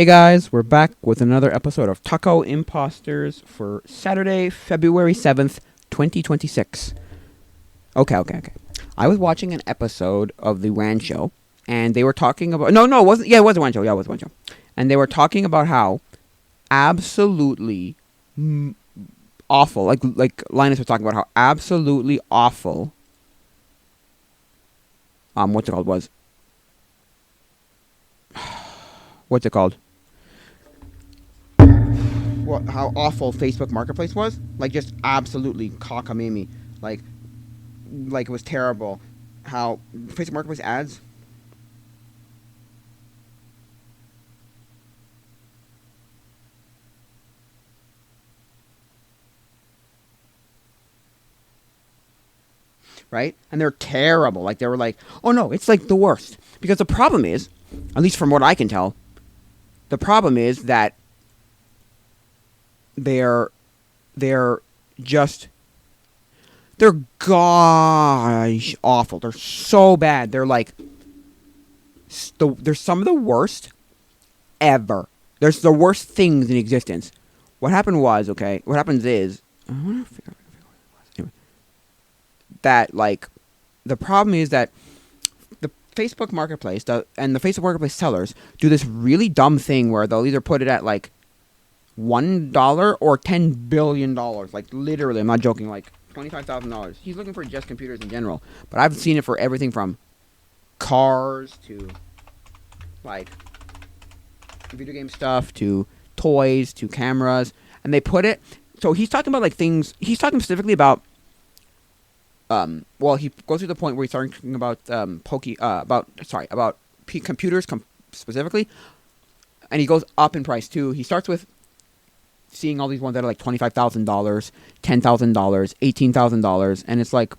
Hey guys, we're back with another episode of Tacoimposters for Saturday, February 7th, 2026. Okay. I was watching an episode of The Rancho, and they were talking about... No, it wasn't... Yeah, it was a Rancho. And they were talking about how absolutely awful... Like Linus was talking about how absolutely awful... What's it called was... What's it called? How awful Facebook Marketplace was, like just absolutely cockamamie, like it was terrible. How Facebook Marketplace ads, right? And they're terrible. Like they were like, oh no, it's like the worst. Because the problem is, at least from what I can tell, the problem is that they're just they're gosh awful. They're so bad. They're like they're some of the worst ever. There's the worst things in existence. What happened was, okay, what happens is I wanna figure out anyway, that like the problem is that the Facebook Marketplace and the Facebook Marketplace sellers do this really dumb thing where they'll either put it at like $1 or $10 billion. Like literally, I'm not joking. Like $25,000. He's looking for just computers in general, but I've seen it for everything from cars to like video game stuff to toys to cameras, and they put it. So he's talking about like things. He's talking specifically about. Well, he goes to the point where he's talking about computers specifically, and he goes up in price too. He starts with seeing all these ones that are like $25,000, $10,000, $18,000, and it's like,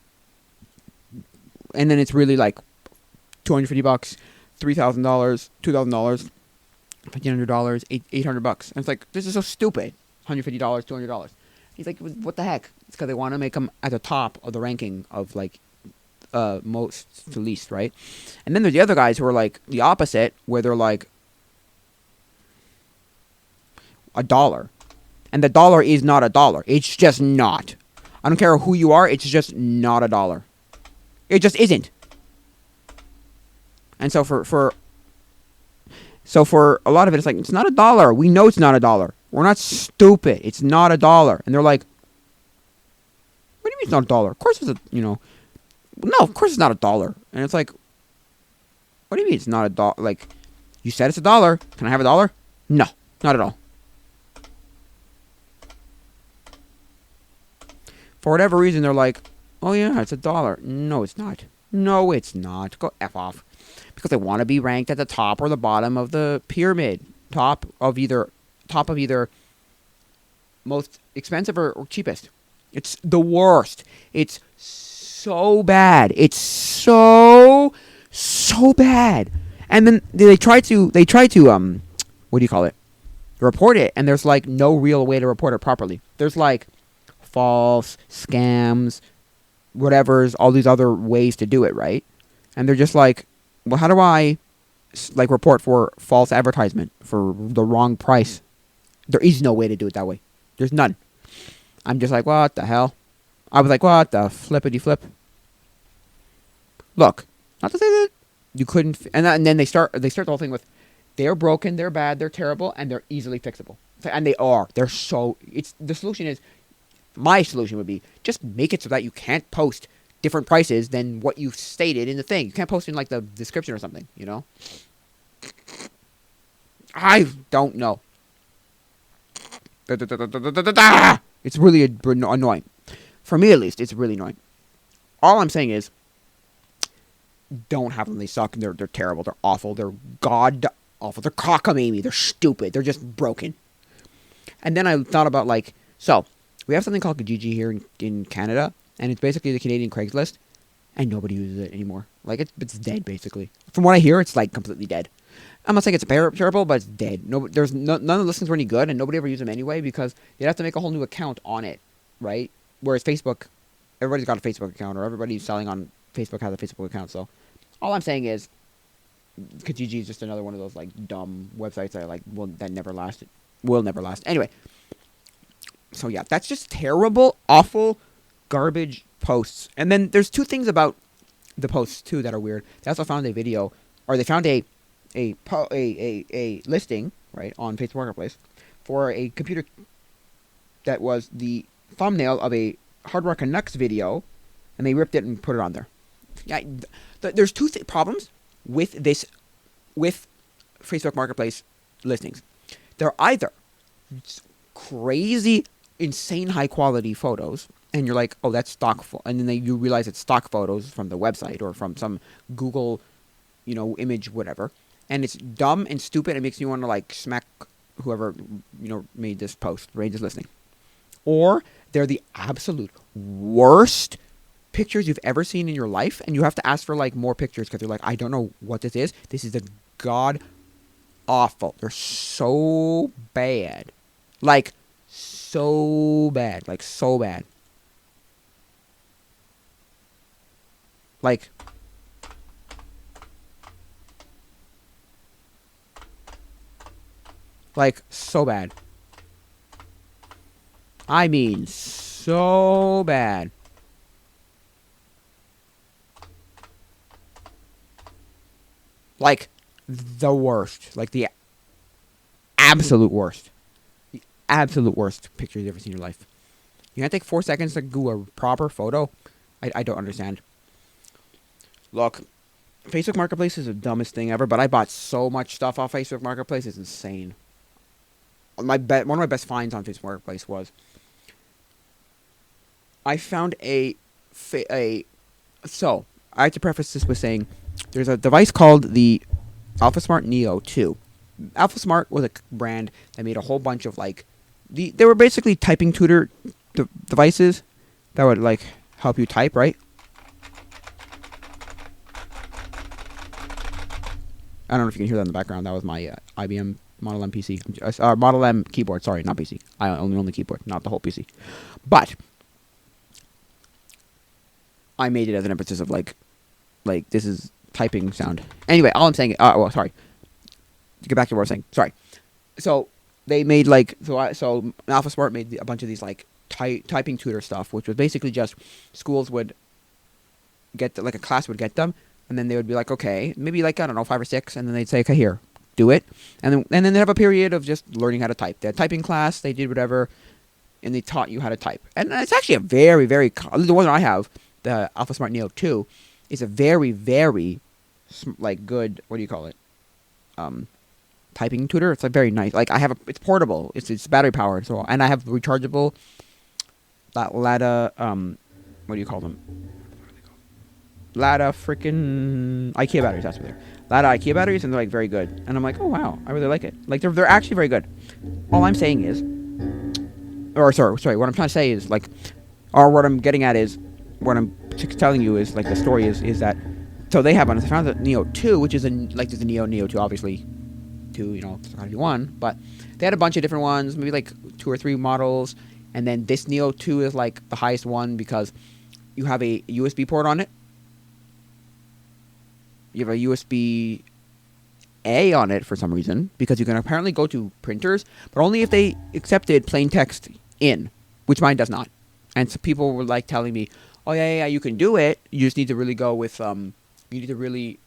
and then it's really like $250, $3,000, $2,000, $1,500, $800, and it's like this is so stupid. $150, $200. He's like, what the heck? It's because they want to make them at the top of the ranking of like most to least, right? And then there's the other guys who are like the opposite, where they're like $1. And the dollar is not $1. It's just not. I don't care who you are. It's just not $1. It just isn't. And so for a lot of it, it's like, it's not $1. We know it's not $1. We're not stupid. It's not $1. And they're like, what do you mean it's not $1? Of course it's no, of course it's not $1. And it's like, what do you mean it's not $1? Like, you said it's $1. Can I have $1? No, not at all. For whatever reason, they're like, oh yeah, it's $1. No, it's not. No, it's not. Go F off. Because they want to be ranked at the top or the bottom of the pyramid. Top of either most expensive or cheapest. It's the worst. It's so bad. It's so bad. And then they try to what do you call it? Report it, and there's like no real way to report it properly. There's like false scams, whatever's all these other ways to do it, right? And they're just like, well, how do I like report for false advertisement for the wrong price? There is no way to do it that way. There's none. I'm just like, what the hell? I was like, what the flippity flip? Look, not to say that you couldn't, and then they start the whole thing with, they're broken, they're bad, they're terrible, and they're easily fixable. And they are. They're so. It's the solution is. My solution would be just make it so that you can't post different prices than what you stated in the thing. You can't post in like the description or something, you know? I don't know. It's really annoying. For me at least, it's really annoying. All I'm saying is, don't have them. They suck. They're terrible. They're awful. They're god awful. They're cockamamie. They're stupid. They're just broken. And then I thought about like, so we have something called Kijiji here in Canada, and it's basically the Canadian Craigslist, and nobody uses it anymore. Like, it's dead, basically. From what I hear, it's, like, completely dead. I'm not saying it's terrible, but it's dead. None of the listings were any good, and nobody ever used them anyway, because you'd have to make a whole new account on it, right? Whereas Facebook, everybody's got a Facebook account, or everybody selling on Facebook has a Facebook account, so all I'm saying is, Kijiji is just another one of those like dumb websites that that never lasted, will never last. Anyway, so yeah, that's just terrible, awful, garbage posts. And then there's two things about the posts too that are weird. They also found a video, or they found a listing, right, on Facebook Marketplace for a computer that was the thumbnail of a Hard Rock Canucks video, and they ripped it and put it on there. Yeah, there's two problems with this, with Facebook Marketplace listings. They're either crazy, insane high quality photos, and you're like, oh, that's stock, and then you realize it's stock photos from the website or from some Google, image, whatever, and it's dumb and stupid. It makes you want to like smack whoever made this post, made this listing. Or they're the absolute worst pictures you've ever seen in your life, and you have to ask for like more pictures because they're like, I don't know what this is. This is the god awful. They're so bad, like so bad, like so bad, like so bad. I mean, so bad. Like, the worst. Like, the absolute worst. The absolute worst picture you've ever seen in your life. You gotta take 4 seconds to do a proper photo? I don't understand. Look, Facebook Marketplace is the dumbest thing ever, but I bought so much stuff off Facebook Marketplace. It's insane. One of my best finds on Facebook Marketplace was I found so I have to preface this with saying there's a device called the AlphaSmart Neo 2. AlphaSmart was a brand that made a whole bunch of they were basically typing tutor devices that would like help you type, right? I don't know if you can hear that in the background. That was my IBM Model M PC. Model M keyboard. Sorry, not PC. I only own the keyboard, not the whole PC. But I made it as an emphasis of like this is typing sound. Anyway, all I'm saying. Sorry. To get back to what I was saying. Sorry. So they made so AlphaSmart made a bunch of these typing tutor stuff, which was basically just schools would get a class would get them, and then they would be like, okay, maybe I don't know, 5 or 6, and then they'd say, okay, here, do it, and then they have a period of just learning how to type. They had typing class, they did whatever, and they taught you how to type. And it's actually a very, very the one I have, the AlphaSmart Neo 2, is a very, very good. What do you call it? Typing tutor. It's very nice. I have it's portable. It's battery powered. So, and I have rechargeable. Lada. What do you call them? Lada freaking IKEA batteries. That's what they're. Lada IKEA batteries, and they're very good. And I'm like, oh wow, I really like it. They're actually very good. All I'm saying is, sorry. What I'm trying to say is or what I'm getting at is, what I'm telling you is the story is that. So they have one. I found the Neo 2, which is there's a Neo 2, obviously. 2, it's gotta be 1, but they had a bunch of different ones, maybe 2 or 3 models, and then this Neo 2 is the highest one because you have a USB port on it. You have a USB A on it for some reason, because you can apparently go to printers, but only if they accepted plain text in, which mine does not. And so people were telling me, oh yeah, you can do it. You just need to really go with you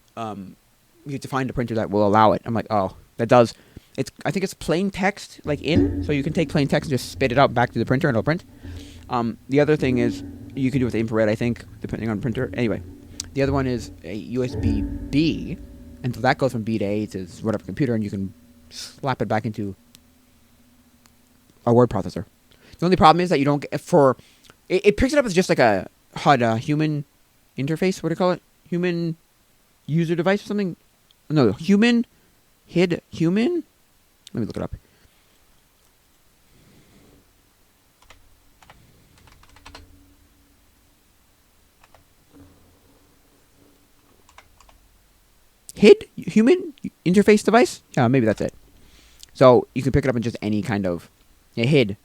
need to find a printer that will allow it. I'm like, oh, that does. I think it's plain text in, so you can take plain text and just spit it out back to the printer and it'll print. The other thing is you can do it with infrared, I think, depending on the printer. Anyway, the other one is a USB B, and so that goes from B to A to whatever computer, and you can slap it back into a word processor. The only problem is that you don't get it picks it up as just a HUD, human interface. What do you call it? Human user device or something? No, human. Let me look it up. Human interface device? Yeah, maybe that's it. So you can pick it up in just any kind of HIDs,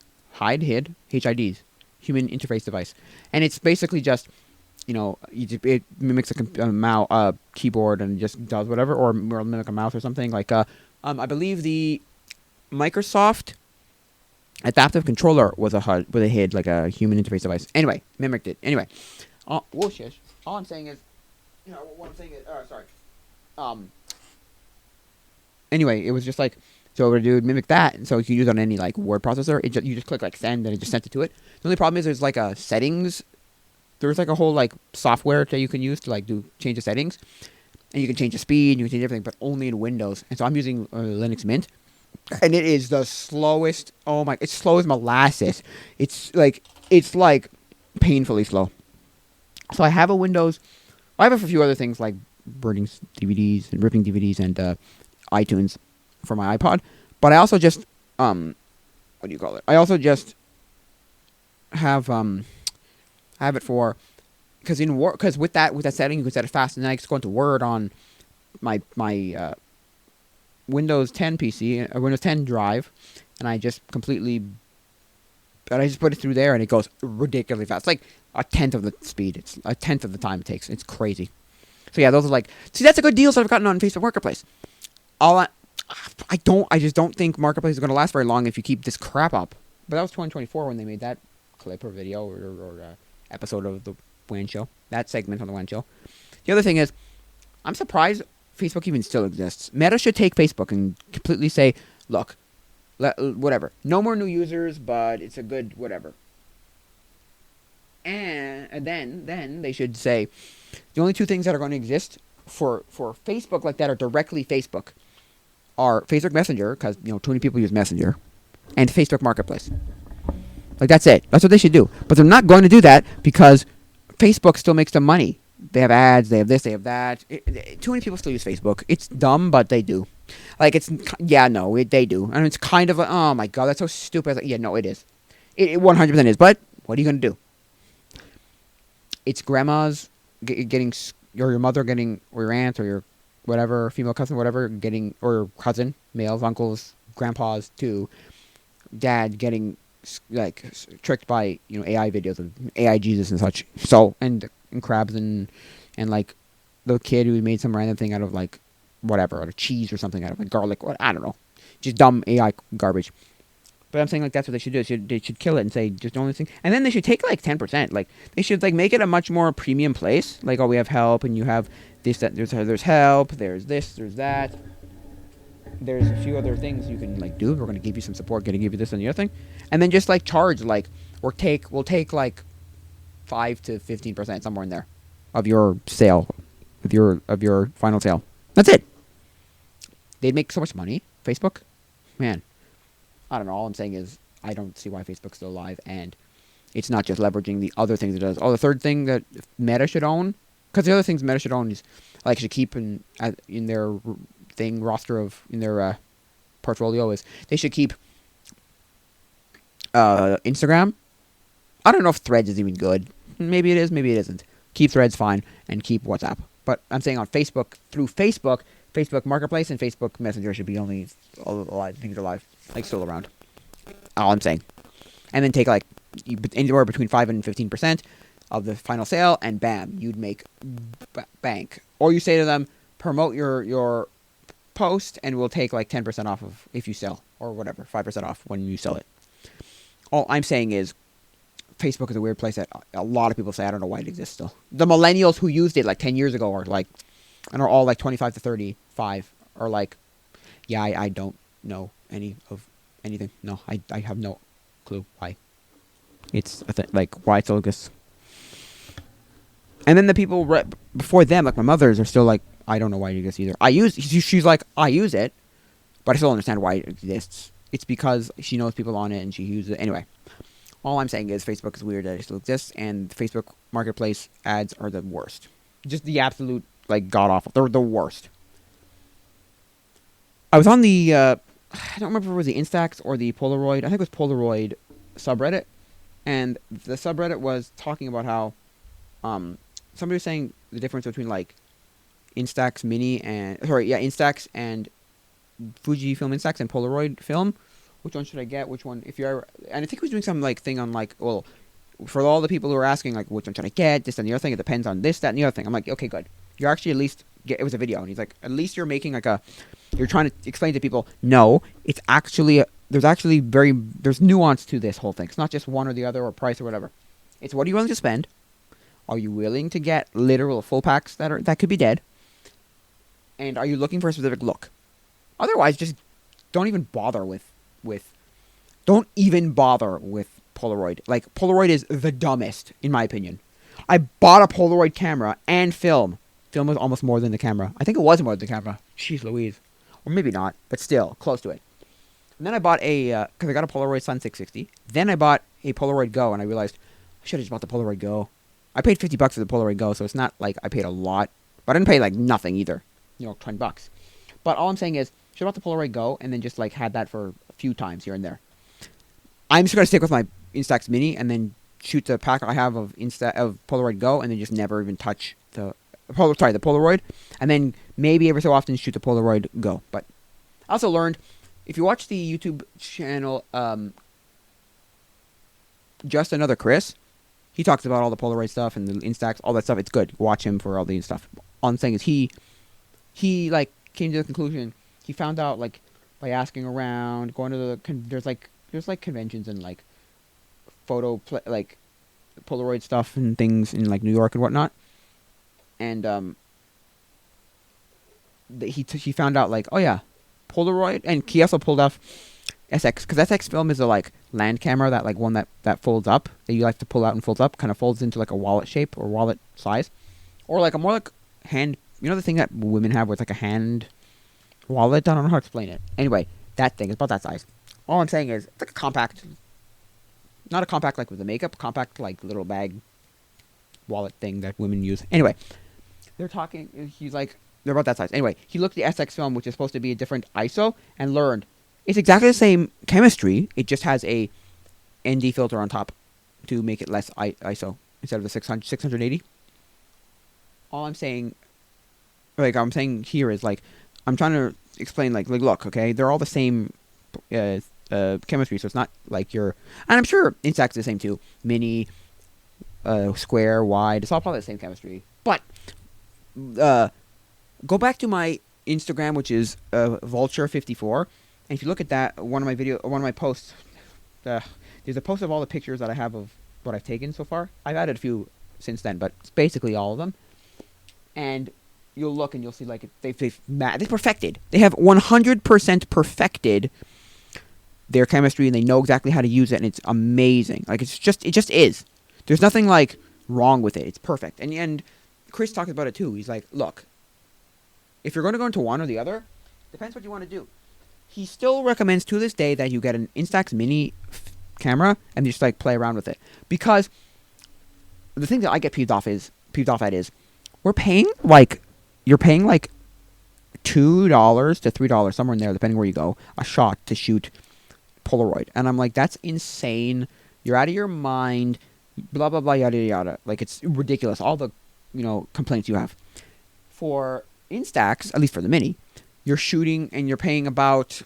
human interface device. And it's basically just it mimics a keyboard and just does whatever, or mimic a mouse or something. Like, I believe the Microsoft adaptive controller was a HUD, with a HID, like a human interface device. Anyway, mimicked it. Anyway, whoosh. All I'm saying is, what I'm saying is, sorry. Anyway, it was just like, so it would mimic that, and so you can use it on any like word processor. You just click like send, and it just sent it to it. The only problem is there's like a settings. There's like a whole like software that you can use to like change the settings, and you can change the speed, you can change everything, but only in Windows. And so I'm using Linux Mint, and it is the slowest. Oh my! It's slow as molasses. It's like painfully slow. So I have a Windows. I have it for a few other things like burning DVDs and ripping DVDs and iTunes for my iPod. But I also just what do you call it? I also just have it for because with that setting you can set it fast, and then I just go into Word on my Windows 10 PC, Windows 10 drive, and I just put it through there, and it goes ridiculously fast. It's like a tenth of the speed. It's a tenth of the time it takes. It's crazy. So yeah, those are like, see, that's a good deal that I've gotten on Facebook Marketplace. I just don't think Marketplace is going to last very long if you keep this crap up. But that was 2024 when they made that clip or video or episode of the WAN show. That segment on the WAN show. The other thing is, I'm surprised Facebook even still exists. Meta should take Facebook and completely say, look, whatever. No more new users, but it's a good whatever. And then they should say, the only two things that are going to exist for Facebook like that are directly Facebook are Facebook Messenger, because too many people use Messenger, and Facebook Marketplace. Like, that's it. That's what they should do. But they're not going to do that because Facebook still makes them money. They have ads, they have this, they have that. Too many people still use Facebook. It's dumb, but they do. Like, they do. And it's kind of like, oh my god, that's so stupid. Like, yeah, no, it is. It 100% is. But what are you going to do? It's grandma's getting, or your mother getting, or your aunt, or your whatever, female cousin, whatever, getting, or cousin, males, uncles, grandpas, too. Dad getting, like, tricked by, AI videos of AI Jesus and such. So, and crabs and like the kid who made some random thing out of like whatever, out of cheese or something, out of like garlic, I don't know, just dumb AI garbage. But I'm saying, like, that's what they should do. They should kill it and say just the only thing, and then they should take like 10%. Like, they should like make it a much more premium place. Like, oh, we have help, and you have this, that, there's help, there's this, there's that. There's a few other things you can like do. We're gonna give you some support, gonna give you this and the other thing, and then just like charge like, we'll take like 5 to 15%, somewhere in there, of your sale, of your final sale. That's it. They'd make so much money. Facebook, man, I don't know. All I'm saying is I don't see why Facebook's still alive, and it's not just leveraging the other things it does. Oh, the third thing that Meta should own, because the other things Meta should own is like should keep in their in their portfolio is they should keep Instagram. I don't know if Threads is even good. Maybe it is, maybe it isn't. Keep Threads fine, and keep WhatsApp. But I'm saying on Facebook, through Facebook Marketplace and Facebook Messenger should be only alive, things are alive, like still around. All I'm saying. And then take like anywhere between 5 and 15% of the final sale, and bam, you'd make bank. Or you say to them, promote your post, and we'll take like 10% off of if you sell, or whatever, 5% off when you sell it. All I'm saying is, Facebook is a weird place that a lot of people say, I don't know why it exists still. The millennials who used it like 10 years ago are like, and are all like 25 to 35, are like, yeah, I don't know any of anything. No, I have no clue why. It's like, why it still exists. And then the people before them, like my mothers, are still like, I don't know why it exists either. She's like, I use it, but I still don't understand why it exists. It's because she knows people on it and she uses it. Anyway. All I'm saying is Facebook is weird that it still exists, and Facebook Marketplace ads are the worst. Just the absolute, like, god-awful. They're the worst. I was on the, I don't remember if it was the Instax or the Polaroid. I think it was Polaroid subreddit, and the subreddit was talking about how, somebody was saying the difference between, like, Instax Instax and Fujifilm Instax and Polaroid film. Which one should I get? Which one? If you're ever, and I think he was doing some like thing on like, well, for all the people who are asking, like, which one should I get, this and the other thing, it depends on this, that, and the other thing. I'm like, okay, good. You're actually at least, it was a video. And he's like, at least you're making like you're trying to explain to people, no, it's actually, there's nuance to this whole thing. It's not just one or the other or price or whatever. It's what are you willing to spend? Are you willing to get literal full packs that could be dead? And are you looking for a specific look? Otherwise, just don't even bother with Polaroid. Like, Polaroid is the dumbest, in my opinion. I bought a Polaroid camera and film. Film was almost more than the camera. I think it was more than the camera. Jeez Louise. Or maybe not, but still, close to it. And then I bought because I got a Polaroid Sun 660. Then I bought a Polaroid Go, and I realized I should have just bought the Polaroid Go. I paid $50 for the Polaroid Go, so it's not like I paid a lot. But I didn't pay, like, nothing either. $20. But all I'm saying is, should have bought the Polaroid Go, and then just, like, had that for a few times here and there. I'm just going to stick with my Instax Mini, and then shoot the pack I have of Polaroid Go, and then just never even touch the Polaroid. And then maybe every so often shoot the Polaroid Go. But I also learned, if you watch the YouTube channel, Just Another Chris, he talks about all the Polaroid stuff and the Instax, all that stuff. It's good. Watch him for all the stuff. All I'm saying is he like came to the conclusion. He found out, like, by asking around, going to there's like conventions and like like Polaroid stuff and things in like New York and whatnot. And he found out, like, oh yeah, Polaroid, and he also pulled off SX, because SX film is a like land camera, that like one that folds up, that you like to pull out and folds up, kind of folds into like a wallet shape or wallet size, or like a more like hand, the thing that women have where it's like a hand wallet. I don't know how to explain it. Anyway, that thing is about that size. All I'm saying is it's like a compact, not a compact like with the makeup, compact like little bag wallet thing that women use. Anyway, they're about that size. Anyway, he looked at the SX film, which is supposed to be a different ISO, and learned it's exactly the same chemistry. It just has a ND filter on top to make it less ISO instead of the 680. All I'm saying, here is, like, I'm trying to explain, like look, okay, they're all the same chemistry, so it's not like and I'm sure Instax is the same too. Mini, square, wide, it's all probably the same chemistry. But go back to my Instagram, which is Vulture54. And if you look at that, one of my posts, there's a post of all the pictures that I have of what I've taken so far. I've added a few since then, but it's basically all of them. And you'll look and you'll see, like, they perfected. They have 100% perfected their chemistry, and they know exactly how to use it, and it's amazing. Like, it just is. There's nothing, like, wrong with it. It's perfect. And Chris talks about it too. He's like, look, if you're going to go into one or the other, depends what you want to do. He still recommends to this day that you get an Instax Mini camera and just, like, play around with it. Because the thing that I get peeved off at is you're paying like $2 to $3, somewhere in there, depending where you go, a shot to shoot Polaroid. And I'm like, that's insane. You're out of your mind. Blah, blah, blah, yada, yada. Like, it's ridiculous. All the, complaints you have. For Instax, at least for the Mini, you're shooting and you're paying about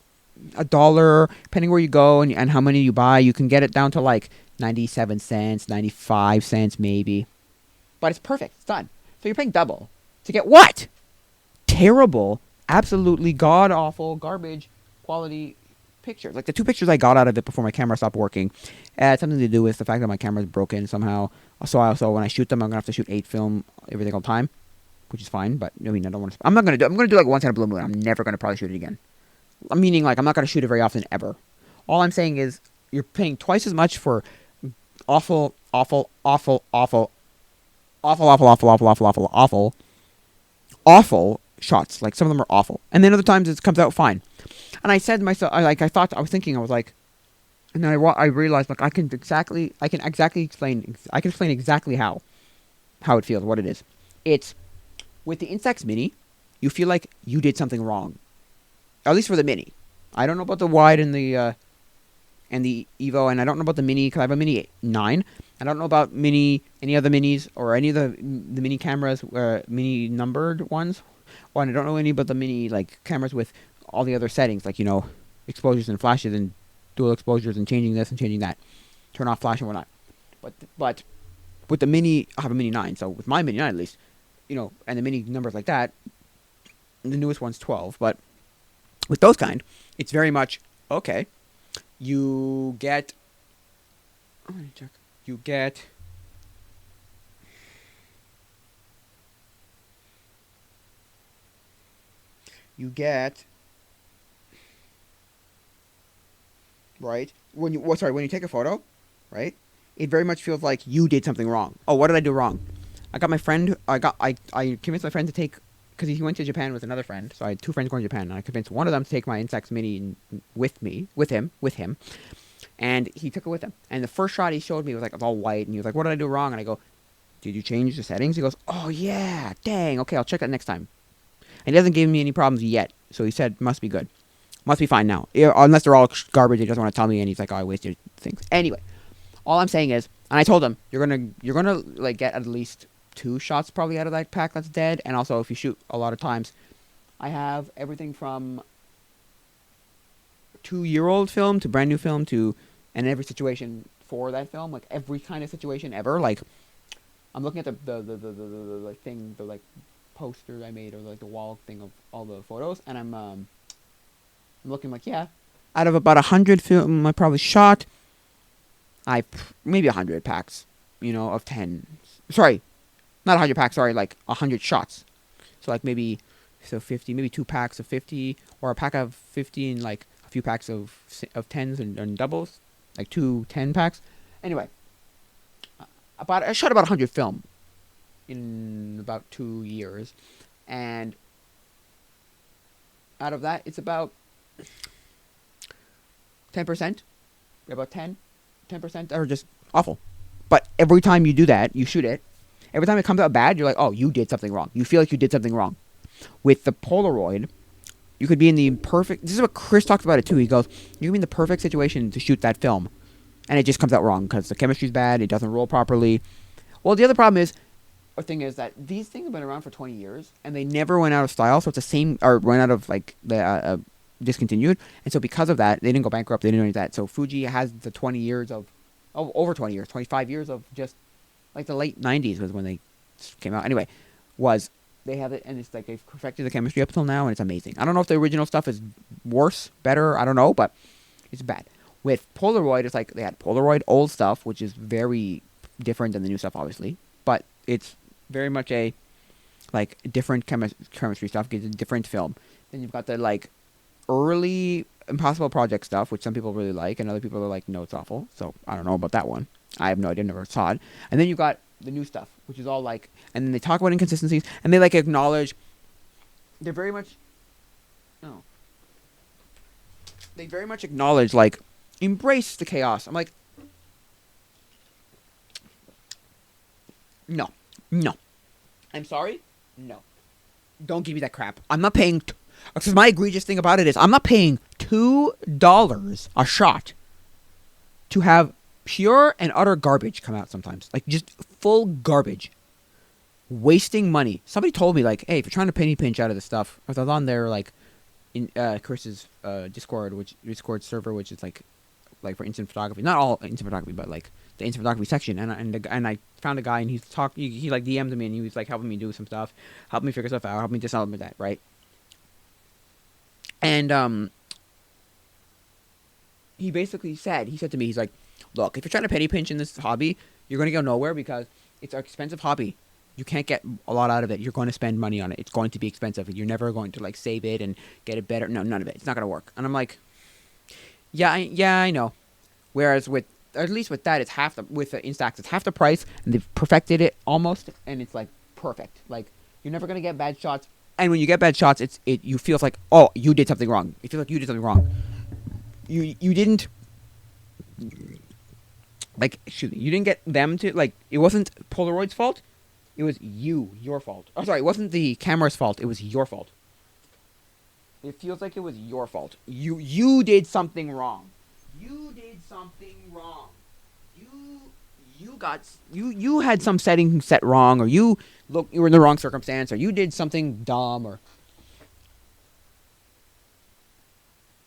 $1, depending where you go and how many you buy. You can get it down to like 97 cents, 95 cents maybe. But it's perfect. It's done. So you're paying double to get what? Terrible, absolutely god-awful, garbage quality pictures. Like, the two pictures I got out of it before my camera stopped working had something to do with the fact that my camera's broken somehow. So when I shoot them, I'm going to have to shoot 8 film every single time, which is fine, but I don't want to. I'm going to do like once in a blue moon. I'm never going to probably shoot it again. I'm meaning, like, I'm not going to shoot it very often ever. All I'm saying is you're paying twice as much for awful shots. Like, some of them are awful, and then other times it comes out fine. And I said to myself, I was like, and then I realized, like, I can explain exactly how it feels, what it is. It's with the Instax Mini, you feel like you did something wrong, at least for the Mini. I don't know about the wide and the Evo, and I don't know about the Mini because I have a Mini 9. I don't know about any other Minis or any of the Mini cameras, Mini numbered ones. Well, and I don't know any about the Mini, like, cameras with all the other settings, like, exposures and flashes and dual exposures and changing this and changing that, turn off flash and whatnot. But with the mini, I have a mini 9, so with my mini 9 at least, and the mini numbers like that, the newest one's 12. But with those kind, it's very much okay. You get, let me check. You get you get right when you take a photo, right? It very much feels like you did something wrong. Oh, what did I do wrong? I got my friend. I convinced my friend to take, because he went to Japan with another friend. So I had two friends going to Japan, and I convinced one of them to take my Instax Mini with him, and he took it with him. And the first shot he showed me was like, it was all white, and he was like, "What did I do wrong?" And I go, "Did you change the settings?" He goes, "Oh yeah, dang. Okay, I'll check that next time." And he hasn't given me any problems yet, so he said must be good, must be fine now. Unless they're all garbage, he doesn't want to tell me, and he's like, "Oh, I wasted things." Anyway, all I'm saying is, and I told him, you're gonna like get at least 2 shots probably out of that pack that's dead, and also if you shoot a lot of times, I have everything from 2-year-old film to brand new film to, and every situation for that film, like every kind of situation ever. Like I'm looking at the like thing, the like poster I made, or like the wall thing of all the photos, and I'm looking like, yeah, out of about 100 film I probably shot, maybe 100 packs, of 10. Sorry, not 100 packs. Sorry, like 100 shots. So like maybe 50, maybe 2 packs of 50, or a pack of 50 and like a few packs of tens and doubles, like 2 10 packs. Anyway, I shot about 100 film in about 2 years, and out of that, it's about 10%, about 10% are just awful. But every time you do that, you shoot it, every time it comes out bad, you're like, oh, you did something wrong. You feel like you did something wrong. With the Polaroid, you could be in the perfect... This is what Chris talks about it too. He goes, you can be in the perfect situation to shoot that film, and it just comes out wrong because the chemistry's bad, it doesn't roll properly. Well, the other problem is, that these things have been around for 20 years, and they never went out of style, so it's the same... Or went out of, like, the... discontinued, and so because of that, they didn't go bankrupt, they didn't do any of that. So Fuji has the 20 years of... over 20 years, 25 years of just... Like, the late 90s was when they came out. Anyway, they have it, and it's like they've perfected the chemistry up till now, and it's amazing. I don't know if the original stuff is worse, better, I don't know, but it's bad. With Polaroid, it's like they had Polaroid old stuff, which is very different than the new stuff, obviously, but it's very much a, like, different chemistry stuff, gives a different film. Then you've got the, like, early Impossible Project stuff, which some people really like, and other people are like, no, it's awful. So I don't know about that one. I have no idea, never saw it. And then you've got the new stuff, which is all like, and then they talk about inconsistencies, and they like acknowledge, they're very much, no, they very much acknowledge, like, embrace the chaos. I'm like, no, I'm sorry, no, don't give me that crap. I'm not paying. Because my egregious thing about it is, I'm not paying $2 a shot to have pure and utter garbage come out sometimes. Like, just full garbage. Wasting money. Somebody told me, like, hey, if you're trying to penny pinch out of this stuff, I was on there, like, in Chris's Discord server, which is, like for instant photography. Not all instant photography, but, like, the instant photography section. And I found a guy, and he like, DM'd me, and he was, like, helping me do some stuff, helping me figure stuff out, helping me this, helping me that, right? And he basically said to me, he's like, look, if you're trying to penny pinch in this hobby, you're going to go nowhere because it's an expensive hobby. You can't get a lot out of it. You're going to spend money on it. It's going to be expensive. You're never going to, like, save it and get it better. No, none of it. It's not going to work. And I'm like, yeah, I know. Whereas at least with that, it's with the Instax, it's half the price, and they've perfected it almost, and it's, like, perfect. Like, you're never going to get bad shots. And when you get bad shots, you feel like, oh, you did something wrong. It feels like you did something wrong. You didn't, like, excuse me, you didn't get them to, like, it wasn't Polaroid's fault. It was your fault. Oh, sorry, it wasn't the camera's fault. It was your fault. It feels like it was your fault. You did something wrong. You did something wrong. You had some setting set wrong, or you were in the wrong circumstance, or you did something dumb, or,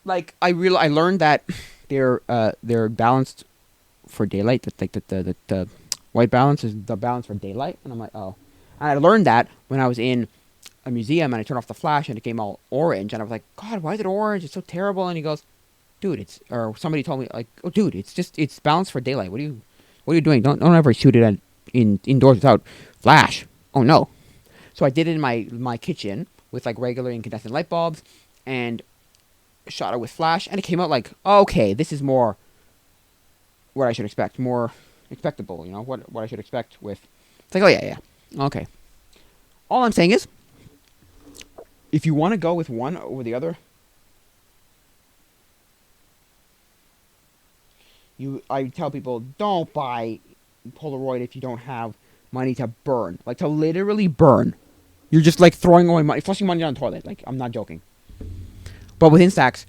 like, I learned that their balanced for daylight. That like the white balance is the balance for daylight. And I'm like, oh. And I learned that when I was in a museum and I turned off the flash and it came all orange. And I was like, God, why is it orange? It's so terrible. And he goes, dude, or somebody told me like, oh, dude, it's balanced for daylight. What are you doing? Don't ever shoot it indoors without flash. Oh no. So I did it in my kitchen with like regular incandescent light bulbs and shot it with flash, and it came out like, oh, okay, this is more what I should expect, more expectable, what I should expect with. It's like, oh yeah, okay. All I'm saying is, if you want to go with one over the other, I tell people, don't buy Polaroid if you don't have money to burn, like to literally burn. You're just like throwing away money, flushing money down the toilet. Like, I'm not joking. But with Instax,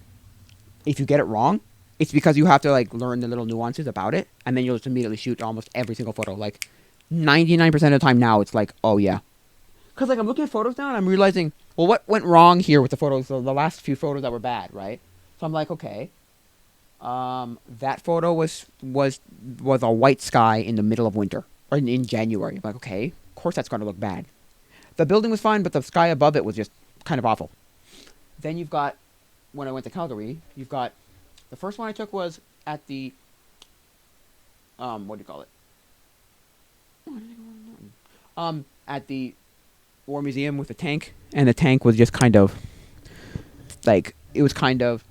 if you get it wrong, it's because you have to like learn the little nuances about it, and then you'll just immediately shoot almost every single photo. Like 99% of the time now, it's like, oh yeah. Because like I'm looking at photos now and I'm realizing, well, what went wrong here with the photos? The last few photos that were bad, right? So I'm like, okay, that photo was a white sky in the middle of winter, or in January. I'm like, okay, of course that's going to look bad. The building was fine, but the sky above it was just kind of awful. Then you've got, when I went to Calgary, you've got, the first one I took was at the, what do you call it? At the War Museum with the tank, and the tank was just kind of, like, it was kind of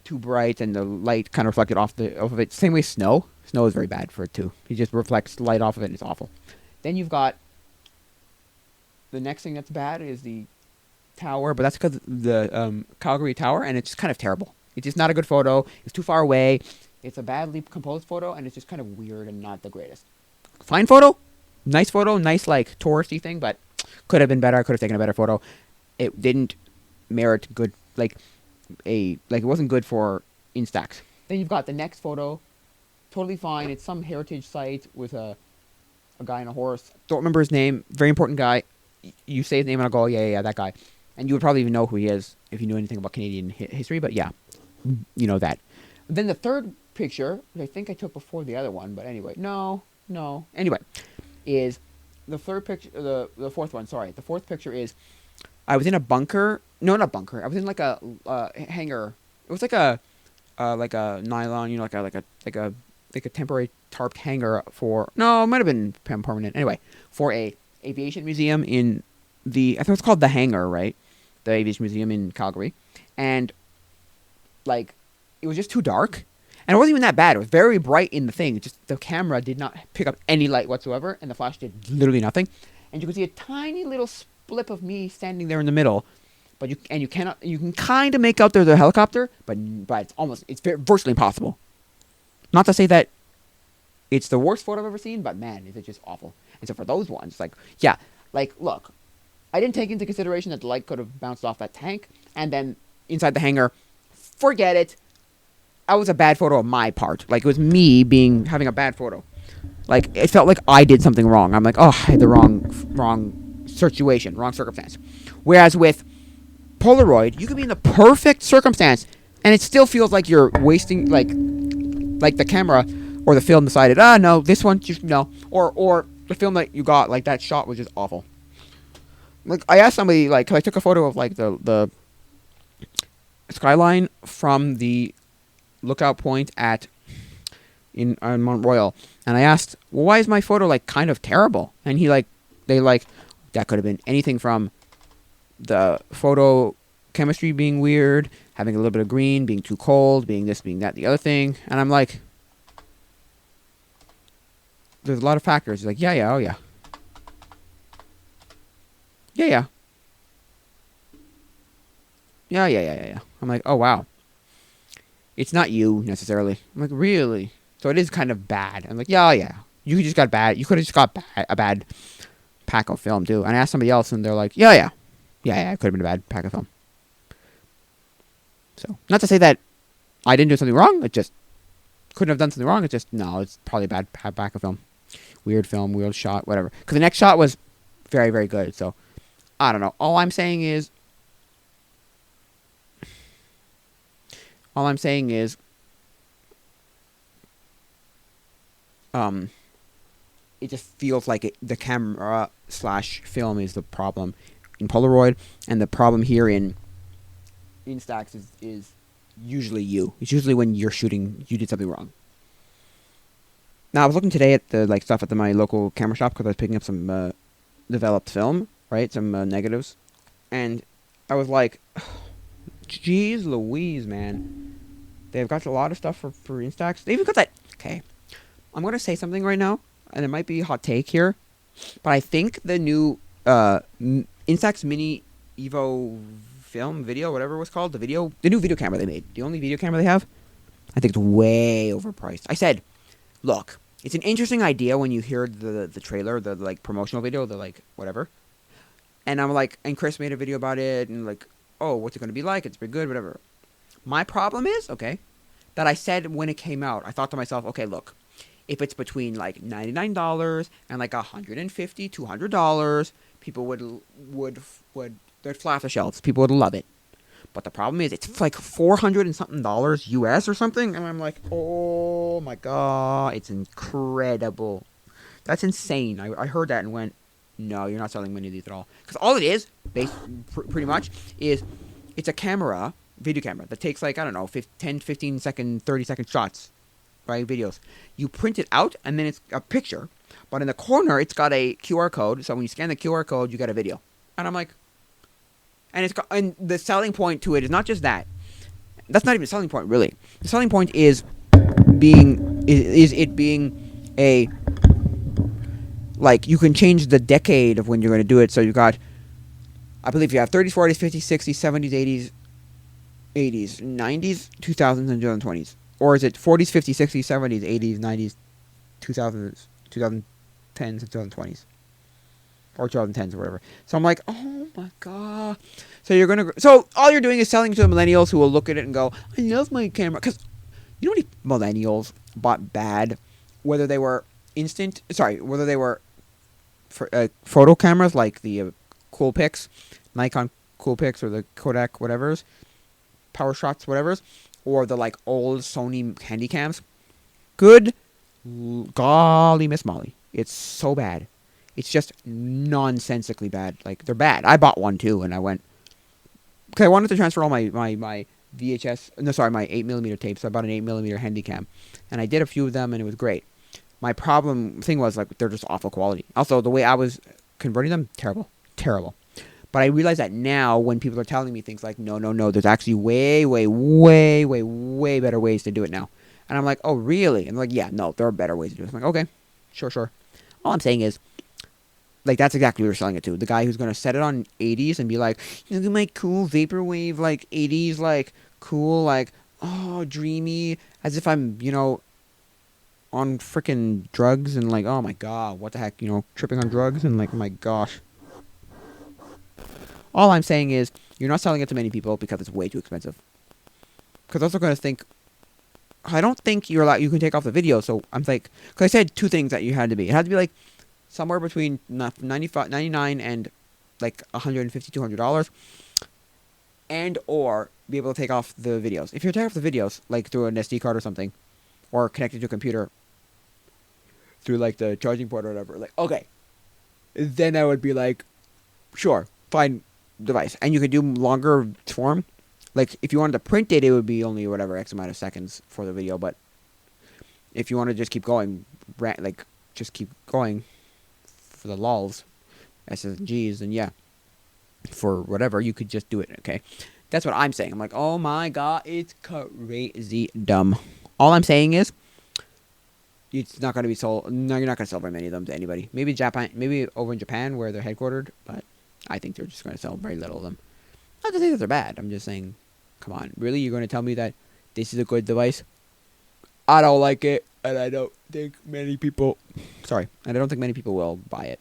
too bright, and the light kind of reflected off of it. Same way snow. Snow is very bad for it too. It just reflects light off of it, and it's awful. Then you've got, the next thing that's bad is the tower, but that's because the Calgary Tower, and it's just kind of terrible. It's just not a good photo. It's too far away. It's a badly composed photo, and it's just kind of weird and not the greatest. Fine photo, nice like touristy thing, but could have been better. I could have taken a better photo. It didn't merit good, it wasn't good for Instax. Then you've got the next photo, totally fine. It's some heritage site with a guy on a horse. Don't remember his name. Very important guy. You say his name and I'll go, yeah, that guy. And you would probably even know who he is if you knew anything about Canadian history, but yeah, you know that. Then the third picture, which I think I took before the other one, but anyway, no. Anyway, is the third picture, the fourth one, sorry. The fourth picture is, I was in a bunker. No, not bunker. I was in like a hangar. It was like a nylon, like a temporary tarped hangar for, no, it might have been permanent. Anyway, for a aviation museum in I think it's called the Hangar, right? The aviation museum in Calgary. And like, it was just too dark. And it wasn't even that bad. It was very bright in the thing. Just the camera did not pick up any light whatsoever, and the flash did literally nothing. And you could see a tiny little blip of me standing there in the middle. But you can kind of make out there's a helicopter, but it's virtually impossible. Not to say that it's the worst photo I've ever seen, but man, is it just awful. And so for those ones, look, I didn't take into consideration that the light could have bounced off that tank, and then inside the hangar, forget it. That was a bad photo of my part. Like, it was me having a bad photo. Like, it felt like I did something wrong. I'm like, oh, I had the wrong situation, wrong circumstance. Whereas with Polaroid, you could be in the perfect circumstance, and it still feels like you're wasting, like the camera or the film decided, no, this one, just no. Or the film that you got, like, that shot was just awful. Like, I asked somebody, like, 'cause I took a photo of, like, the skyline from the lookout point on Mount Royal, and I asked, well, why is my photo, like, kind of terrible? And that could have been anything from the photo chemistry being weird, having a little bit of green, being too cold, being this, being that, the other thing. And I'm like, there's a lot of factors. He's like, yeah, oh yeah. Yeah. I'm like, oh wow. It's not you necessarily. I'm like, really? So it is kind of bad. I'm like, yeah. You could have just got a bad pack of film too. And I asked somebody else, and they're like, yeah. It could have been a bad pack of film. So, not to say that I didn't do something wrong. It just couldn't have done something wrong. It's just, no, it's probably a bad pack of film. Weird film, weird shot, whatever. Because the next shot was very, very good. So, I don't know. All I'm saying is, um, it just feels like the camera slash film is the problem in Polaroid, and the problem here in Instax is usually you. It's usually when you're shooting, you did something wrong. Now I was looking today at the stuff at my local camera shop because I was picking up some developed film, right? Some negatives, and I was like, "Jeez, Louise, man! They've got a lot of stuff for Instax. They even got that." Okay, I'm gonna say something right now, and it might be a hot take here, but I think the new Instax Mini Evo film video, whatever it was called, the new video camera they made, the only video camera they have, I think it's way overpriced. I said, look, it's an interesting idea when you hear the trailer, the promotional video, the whatever. And I'm like, and Chris made a video about it, and oh, what's it going to be like? It's pretty good, whatever. My problem is, okay, that I said when it came out, I thought to myself, okay, look, if it's between $99 and $150, $200, people would they'd fly off the shelves. People would love it. But the problem is, it's like $400 and something US or something, and I'm like, oh my god, it's incredible. That's insane. I heard that and went, no, you're not selling many of these at all. Because all it is, pretty much, is it's a camera, video camera, that takes 10, 15 second, 30 second shots, right, videos. You print it out, and then it's a picture. But in the corner, it's got a QR code, so when you scan the QR code, you get a video. And I'm like, and the selling point to it is not just that. That's not even a selling point, really. The selling point is it being a, you can change the decade of when you're going to do it. So you got, I believe you have 30s, 40s, 50s, 60s, 70s, 80s, 90s, 2000s, and 2020s. Or is it 40s, 50s, 60s, 70s, 80s, 90s, 2000s, 2010s, and 2020s? Or 2010s or whatever. So I'm like, oh my god. So all you're doing is selling to the millennials who will look at it and go, I love my camera. Because you know how many millennials bought bad, whether they were photo cameras like the Coolpix, Nikon Coolpix, or the Kodak whatevers, Power Shots whatevers, or the old Sony Handycams. Good golly Miss Molly. It's so bad. It's just nonsensically bad. They're bad. I bought one too, and I went, okay, I wanted to transfer all my VHS, my 8mm tapes. So I bought an 8mm Handycam, and I did a few of them, and it was great. My thing was, they're just awful quality. Also, the way I was converting them, terrible. But I realize that now when people are telling me things like, no, there's actually way, way, way, way, way better ways to do it now. And I'm like, oh, really? And they're like, yeah, no, there are better ways to do it. I'm like, okay, sure. All I'm saying is, that's exactly what you're selling it to. The guy who's going to set it on 80s and be like, look at my cool vaporwave, 80s, cool, oh, dreamy, as if I'm, on freaking drugs and oh my god, what the heck, tripping on drugs and my gosh. All I'm saying is, you're not selling it to many people because it's way too expensive. Because they're going to think, I don't think you can take off the video, so I'm because I said two things that you had to be. It had to be somewhere between $99 and $150, $200, and or be able to take off the videos. If you're taking off the videos through an SD card or something, or connected to a computer through the charging port or whatever, okay, then I would be sure, fine device, and you could do longer form. If you wanted to print it, it would be only whatever X amount of seconds for the video. But if you want to just keep going, just keep going for the lulz, S's and G's, then yeah, for whatever, you could just do it, okay? That's what I'm saying. I'm like, oh my god, it's crazy dumb. All I'm saying is, it's not going to be sold. No, you're not going to sell very many of them to anybody. Maybe maybe over in Japan where they're headquartered, but I think they're just going to sell very little of them. Not to say that they're bad. I'm just saying, come on, really? You're going to tell me that this is a good device? I don't like it, and I don't think many people... Sorry, and I don't think many people will buy it.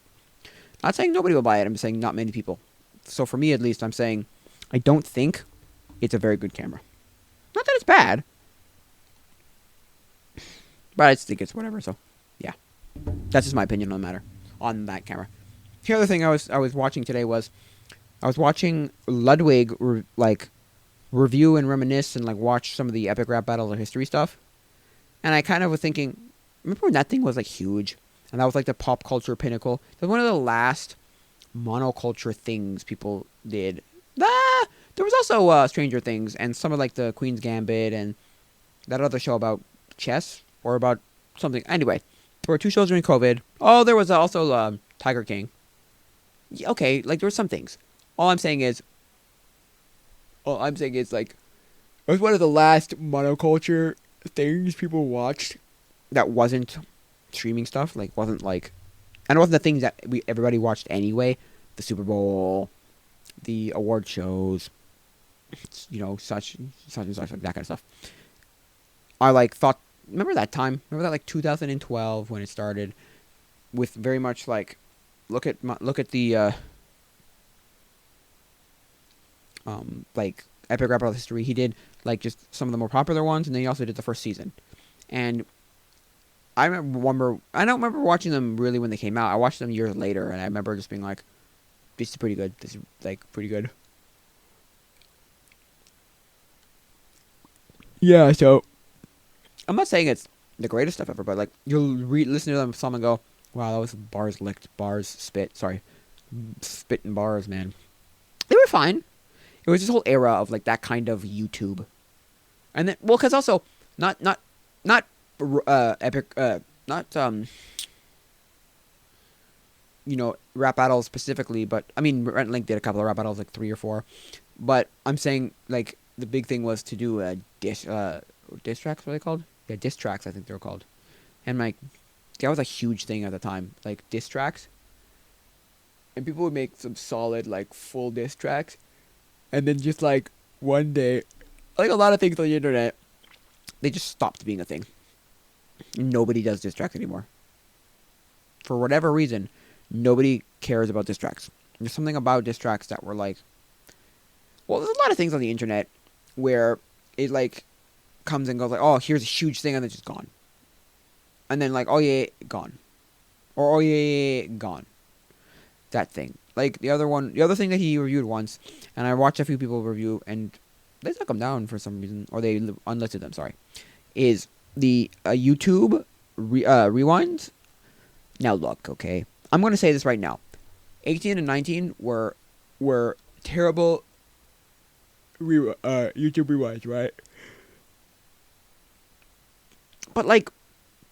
Not saying nobody will buy it. I'm saying not many people. So for me, at least, I'm saying I don't think it's a very good camera. Not that it's bad, but I just think it's whatever. So, yeah, that's just my opinion on the matter on that camera. The other thing I was watching today was I was watching Ludwig review and reminisce and watch some of the Epic Rap Battle of History stuff, and I kind of was thinking, remember when that thing was like huge, and that was like the pop culture pinnacle. It was one of the last monoculture things people did. There was also Stranger Things and some of like the Queen's Gambit and that other show about chess or about something. Anyway, there were two shows during COVID. Oh, there was also Tiger King. Yeah, okay, like there were some things. All I'm saying is, like it was one of the last monoculture things people watched that wasn't streaming stuff. Like wasn't like, and it wasn't the things that everybody watched anyway. The Super Bowl, the award shows, such and such, like that kind of stuff. I like thought. Remember that time? Remember that like 2012 when it started with very much like, look at the like Epic Rap Battle History. He did like just some of the more popular ones, and then he also did the first season. And I don't remember watching them really when they came out. I watched them years later, and I remember just being like, "This is pretty good. This is like pretty good." Yeah. So I'm not saying it's the greatest stuff ever, but like you'll listen to them some and go, "Wow, that was bars spit." Sorry, spit and bars, man. They were fine. It was this whole era of like that kind of YouTube, and then because also not epic not rap battles specifically, but I mean Rent Link did a couple of rap battles, like 3 or 4, but I'm saying like the big thing was to do diss tracks. What are they called? Yeah, diss tracks, I think they were called, and like that was a huge thing at the time, like diss tracks, and people would make some solid like full diss tracks. And then just like one day, like a lot of things on the internet, they just stopped being a thing. Nobody does diss tracks anymore. For whatever reason, nobody cares about diss tracks. There's something about diss tracks that were like, well, there's a lot of things on the internet where it like comes and goes like, oh, here's a huge thing, and then it's just gone. And then like, oh yeah, gone. Or oh yeah, gone. That thing. Like the other thing that he reviewed once, and I watched a few people review, and they took them down for some reason, or they unlisted them. Sorry, is the YouTube rewinds. Now look, okay, I'm gonna say this right now. 18 and 19 were terrible YouTube rewinds, right? But like,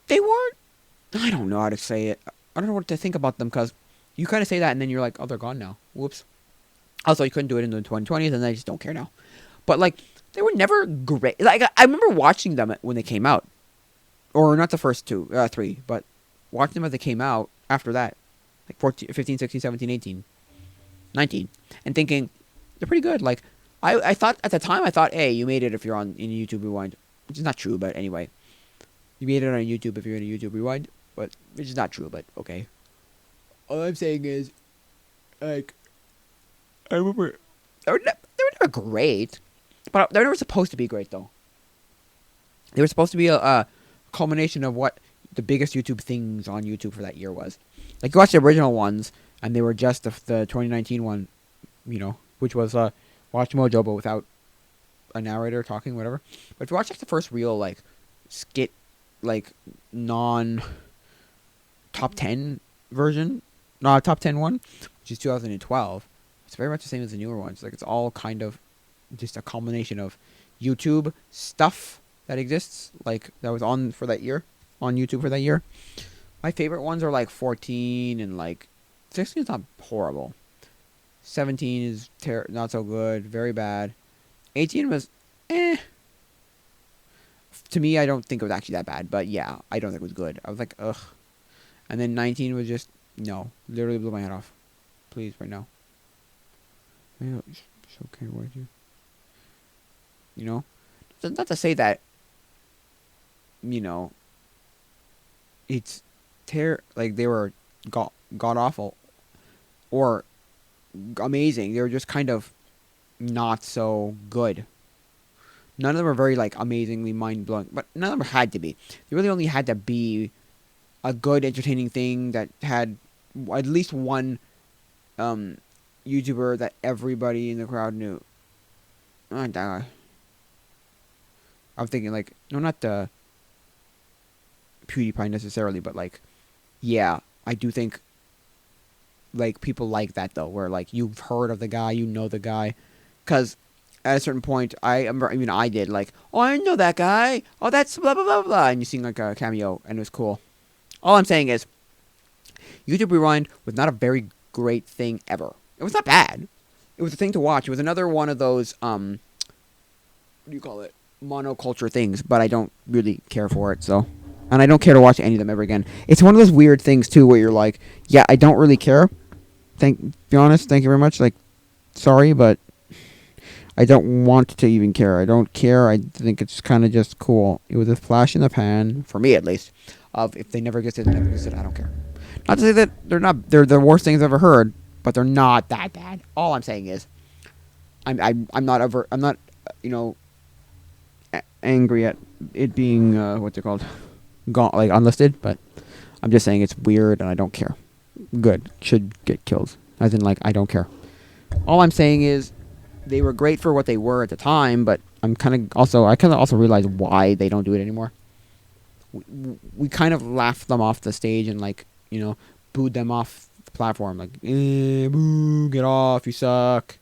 they weren't. I don't know how to say it. I don't know what to think about them because you kind of say that and then you're like, oh, they're gone now. Whoops. Also, you couldn't do it in the 2020s, and I just don't care now. But like, they were never great. Like, I remember watching them when they came out, or not the first 3, but watching them as they came out after that, like 14, 15, 16, 17, 18, 19, and thinking they're pretty good. Like, I thought at the time, I thought, hey, you made it if you're in YouTube Rewind, which is not true, but anyway, you made it on YouTube if you're in a YouTube Rewind, but which is not true, but okay. All I'm saying is, like, I remember they were never great, but they were never supposed to be great though. They were supposed to be a culmination of what the biggest YouTube things on YouTube for that year was. Like you watch the original ones, and they were just the 2019 one, which was Watch Mojo, but without a narrator talking, whatever. But if you watch like the first real like skit, like non top 10 version. No, top 10 one, which is 2012. It's very much the same as the newer ones. Like, it's all kind of just a combination of YouTube stuff that exists, like, that was on YouTube for that year. My favorite ones are, like, 14 and, like, 16 is not horrible. 17 is not so good, very bad. 18 was, To me, I don't think it was actually that bad, but yeah, I don't think it was good. I was like, ugh. And then 19 was just, no, literally blew my head off. Please, right now. It's okay, would you? Not to say that, it's like they were god awful or amazing. They were just kind of not so good. None of them were very like amazingly mind blowing, but none of them had to be. They really only had to be a good, entertaining thing that had at least one YouTuber that everybody in the crowd knew. I'm thinking like, no, not the PewDiePie necessarily, but like, yeah, I do think like people like that though, where like you've heard of the guy, you know the guy, because at a certain point, I did like, oh, I know that guy, oh, that's blah blah blah blah, and you seen like a cameo, and it was cool. All I'm saying is, YouTube Rewind was not a very great thing ever. It was not bad. It was a thing to watch. It was another one of those what do you call it, monoculture things, but I don't really care for it, so. And I don't care to watch any of them ever again. It's one of those weird things too, where you're like, yeah, I don't really care. Be honest, thank you very much. Like, sorry, but I don't want to even care. I don't care. I think it's kind of just cool. It was a flash in the pan, for me at least, of if they never existed, they never existed. I don't care. Not to say that they're the worst things I've ever heard, but they're not that bad. All I'm saying is, I'm not angry at it being what's it called, gone, like unlisted, but I'm just saying it's weird and I don't care. Good, should get killed. As in, like, I don't care. All I'm saying is, they were great for what they were at the time, but I kind of also realize why they don't do it anymore. We kind of laughed them off the stage and like, booed them off the platform, like, boo, get off, you suck,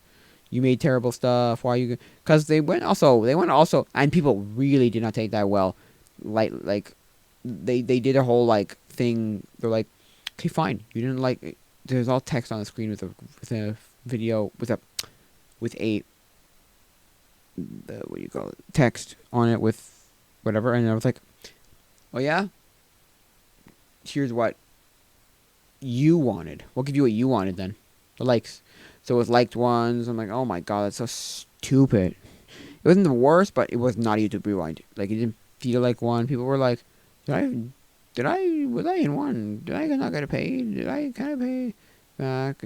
you made terrible stuff. Why you? Because they went also, and people really did not take that well. Like they did a whole like thing. They're like, okay, fine, you didn't like it. There's all text on the screen with a video with a what do you call it, text on it with whatever, and I was like, oh yeah, here's what you wanted. We'll give you what you wanted then, the likes. So with liked ones, I'm like, oh my god, that's so stupid. It wasn't the worst, but it was not YouTube Rewind. Like, it didn't feel like one. People were like, was I in one? Did I not get paid? Did I kind of pay back?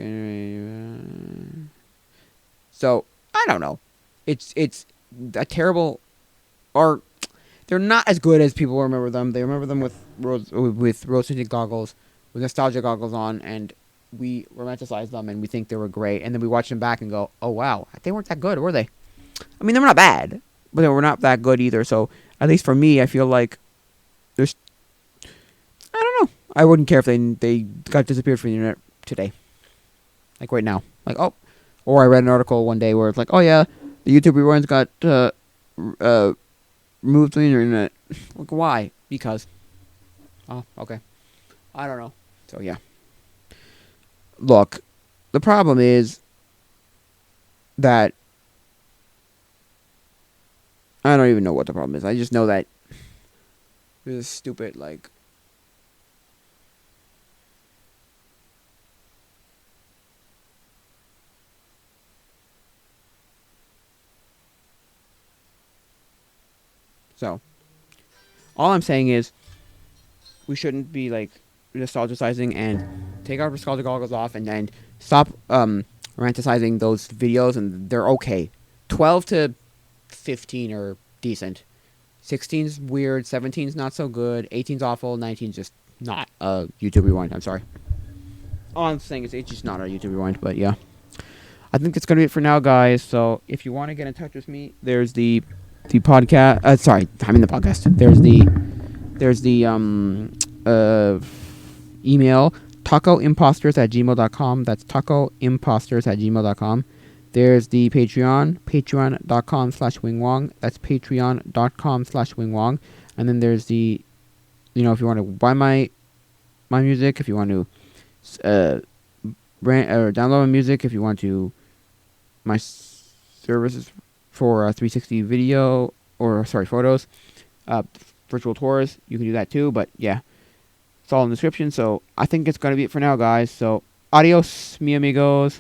So, I don't know. It's a terrible, or they're not as good as people remember them. They remember them with rose-tinted goggles, with nostalgia goggles on, and we romanticize them and we think they were great, and then we watch them back and go, oh wow, they weren't that good, were they? I mean, they were not bad, but they were not that good either. So at least for me, I feel like there's, I don't know, I wouldn't care if they got disappeared from the internet today, like right now, like, oh, or I read an article one day where it's like, oh yeah, the YouTube Rewinds got removed from the internet. Like, why? Because, oh, okay, I don't know. So yeah. Look, the problem is that I don't even know what the problem is. I just know that this stupid, like, so all I'm saying is we shouldn't be like nostalgicizing and take our nostalgia goggles off and then stop romanticizing those videos, and they're okay. 12 to 15 are decent. 16's weird, 17's not so good, 18's awful, 19's just not a YouTube Rewind. I'm sorry. All I'm saying is it's just not a YouTube Rewind, but yeah. I think that's going to be it for now, guys. So if you want to get in touch with me, there's the podcast. Sorry, I'm in the podcast. There's the email, tacoimposters@gmail.com. That's tacoimposters@gmail.com. There's the Patreon, patreon.com/wingwong. That's patreon.com/wingwong. And then there's the, if you want to buy my music, if you want to download my music, if you want to, my services for 360 video, or sorry, photos, virtual tours, you can do that too. But yeah, it's all in the description. So I think it's going to be it for now, guys. So adios, mi amigos.